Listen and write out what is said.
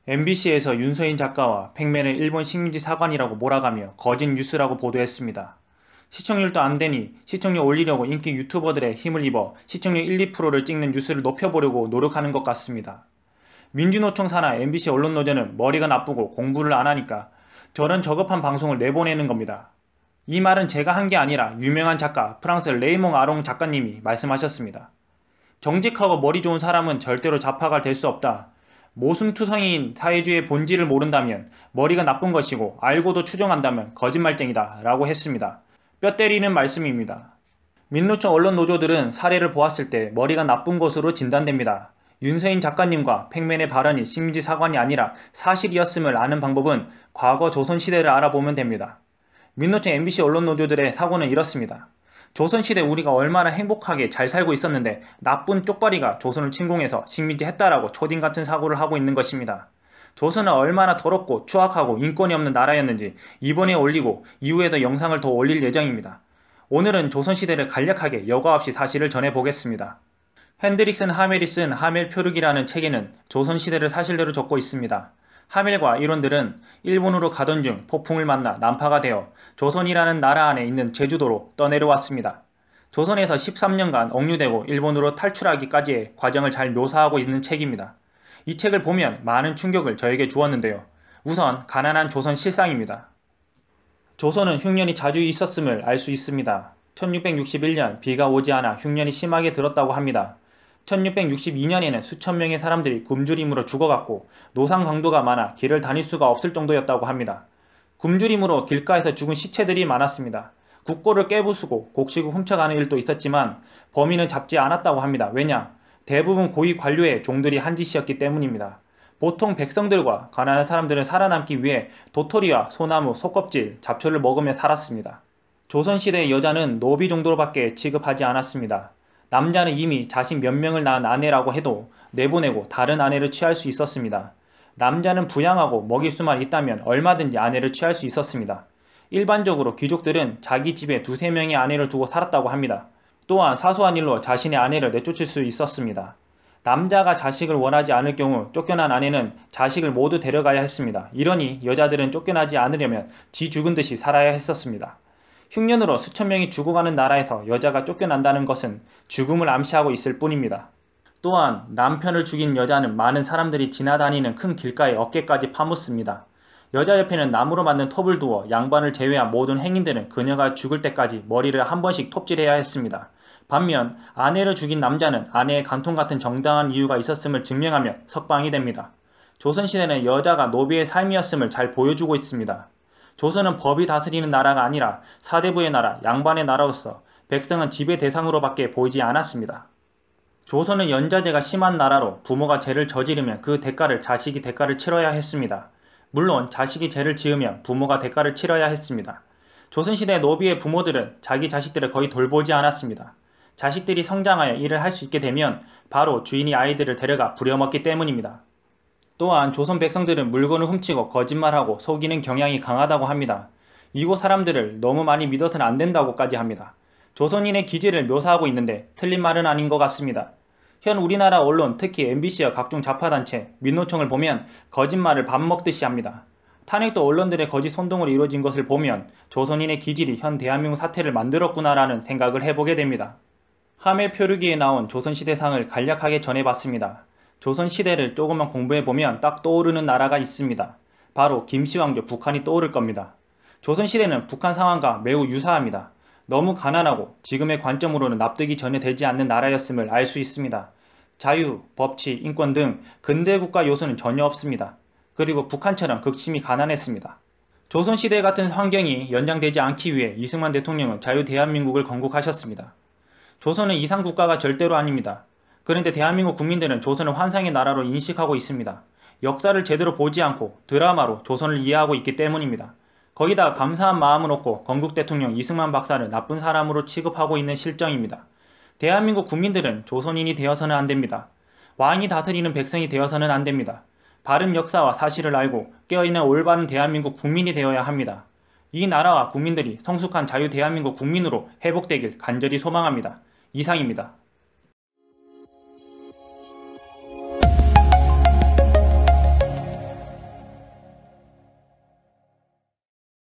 MBC에서 윤서인 작가와 팩맨을 일본 식민지 사관이라고 몰아가며 거짓 뉴스라고 보도했습니다. 시청률도 안 되니 시청률 올리려고 인기 유튜버들의 힘을 입어 시청률 1, 2%를 찍는 뉴스를 높여보려고 노력하는 것 같습니다. 민주노총 산하 MBC 언론노조는 머리가 나쁘고 공부를 안 하니까 저런 저급한 방송을 내보내는 겁니다. 이 말은 제가 한 게 아니라 유명한 작가 프랑스 레이몽 아롱 작가님이 말씀하셨습니다. 정직하고 머리 좋은 사람은 절대로 좌파가 될 수 없다. 모순투성이인 사회주의의 본질을 모른다면 머리가 나쁜 것이고 알고도 추정한다면 거짓말쟁이다 라고 했습니다. 뼈 때리는 말씀입니다. 민노총 언론 노조들은 사례를 보았을 때 머리가 나쁜 것으로 진단됩니다. 윤서인 작가님과 팩맨의 발언이 식민지 사관이 아니라 사실이었음을 아는 방법은 과거 조선시대를 알아보면 됩니다. 민노총 MBC 언론 노조들의 사고는 이렇습니다. 조선시대 우리가 얼마나 행복하게 잘 살고 있었는데 나쁜 쪽발이가 조선을 침공해서 식민지 했다라고 초딩 같은 사고를 하고 있는 것입니다. 조선은 얼마나 더럽고 추악하고 인권이 없는 나라였는지 이번에 올리고 이후에도 영상을 더 올릴 예정입니다. 오늘은 조선시대를 간략하게 여과 없이 사실을 전해보겠습니다. 핸드릭슨 하멜이 쓴 하멜 표류기라는 책에는 조선시대를 사실대로 적고 있습니다. 하멜과 일원들은 일본으로 가던 중 폭풍을 만나 난파가 되어 조선이라는 나라 안에 있는 제주도로 떠내려왔습니다. 조선에서 13년간 억류되고 일본으로 탈출하기까지의 과정을 잘 묘사하고 있는 책입니다. 이 책을 보면 많은 충격을 저에게 주었는데요. 우선 가난한 조선 실상입니다. 조선은 흉년이 자주 있었음을 알 수 있습니다. 1661년 비가 오지 않아 흉년이 심하게 들었다고 합니다. 1662년에는 수천 명의 사람들이 굶주림으로 죽어갔고 노상 강도가 많아 길을 다닐 수가 없을 정도였다고 합니다. 굶주림으로 길가에서 죽은 시체들이 많았습니다. 국고를 깨부수고 곡식을 훔쳐가는 일도 있었지만 범인은 잡지 않았다고 합니다. 왜냐? 대부분 고위 관료의 종들이 한 짓이었기 때문입니다. 보통 백성들과 가난한 사람들은 살아남기 위해 도토리와 소나무, 소껍질, 잡초를 먹으며 살았습니다. 조선시대의 여자는 노비 정도로밖에 취급하지 않았습니다. 남자는 이미 자식 몇 명을 낳은 아내라고 해도 내보내고 다른 아내를 취할 수 있었습니다. 남자는 부양하고 먹일 수만 있다면 얼마든지 아내를 취할 수 있었습니다. 일반적으로 귀족들은 자기 집에 두세 명의 아내를 두고 살았다고 합니다. 또한 사소한 일로 자신의 아내를 내쫓을 수 있었습니다. 남자가 자식을 원하지 않을 경우 쫓겨난 아내는 자식을 모두 데려가야 했습니다. 이러니 여자들은 쫓겨나지 않으려면 지 죽은 듯이 살아야 했었습니다. 흉년으로 수천 명이 죽어가는 나라에서 여자가 쫓겨난다는 것은 죽음을 암시하고 있을 뿐입니다. 또한 남편을 죽인 여자는 많은 사람들이 지나다니는 큰 길가에 어깨까지 파묻습니다. 여자 옆에는 나무로 만든 톱을 두어 양반을 제외한 모든 행인들은 그녀가 죽을 때까지 머리를 한 번씩 톱질해야 했습니다. 반면 아내를 죽인 남자는 아내의 간통 같은 정당한 이유가 있었음을 증명하며 석방이 됩니다. 조선시대는 여자가 노비의 삶이었음을 잘 보여주고 있습니다. 조선은 법이 다스리는 나라가 아니라 사대부의 나라, 양반의 나라로서 백성은 지배 대상으로밖에 보이지 않았습니다. 조선은 연좌제가 심한 나라로 부모가 죄를 저지르면 그 대가를 자식이 대가를 치러야 했습니다. 물론 자식이 죄를 지으면 부모가 대가를 치러야 했습니다. 조선시대 노비의 부모들은 자기 자식들을 거의 돌보지 않았습니다. 자식들이 성장하여 일을 할 수 있게 되면 바로 주인이 아이들을 데려가 부려먹기 때문입니다. 또한 조선 백성들은 물건을 훔치고 거짓말하고 속이는 경향이 강하다고 합니다. 이곳 사람들을 너무 많이 믿어서는 안 된다고까지 합니다. 조선인의 기질을 묘사하고 있는데 틀린 말은 아닌 것 같습니다. 현 우리나라 언론, 특히 MBC와 각종 좌파단체, 민노총을 보면 거짓말을 밥 먹듯이 합니다. 탄핵도 언론들의 거짓 선동으로 이루어진 것을 보면 조선인의 기질이 현 대한민국 사태를 만들었구나라는 생각을 해보게 됩니다. 하멜 표류기에 나온 조선시대상을 간략하게 전해봤습니다. 조선시대를 조금만 공부해보면 딱 떠오르는 나라가 있습니다. 바로 김씨왕조 북한이 떠오를 겁니다. 조선시대는 북한 상황과 매우 유사합니다. 너무 가난하고 지금의 관점으로는 납득이 전혀 되지 않는 나라였음을 알 수 있습니다. 자유, 법치, 인권 등 근대국가 요소는 전혀 없습니다. 그리고 북한처럼 극심히 가난했습니다. 조선시대 같은 환경이 연장되지 않기 위해 이승만 대통령은 자유대한민국을 건국하셨습니다. 조선은 이상국가가 절대로 아닙니다. 그런데 대한민국 국민들은 조선을 환상의 나라로 인식하고 있습니다. 역사를 제대로 보지 않고 드라마로 조선을 이해하고 있기 때문입니다. 거기다 감사한 마음은 없고 건국 대통령 이승만 박사를 나쁜 사람으로 취급하고 있는 실정입니다. 대한민국 국민들은 조선인이 되어서는 안 됩니다. 왕이 다스리는 백성이 되어서는 안 됩니다. 바른 역사와 사실을 알고 깨어있는 올바른 대한민국 국민이 되어야 합니다. 이 나라와 국민들이 성숙한 자유 대한민국 국민으로 회복되길 간절히 소망합니다. 이상입니다.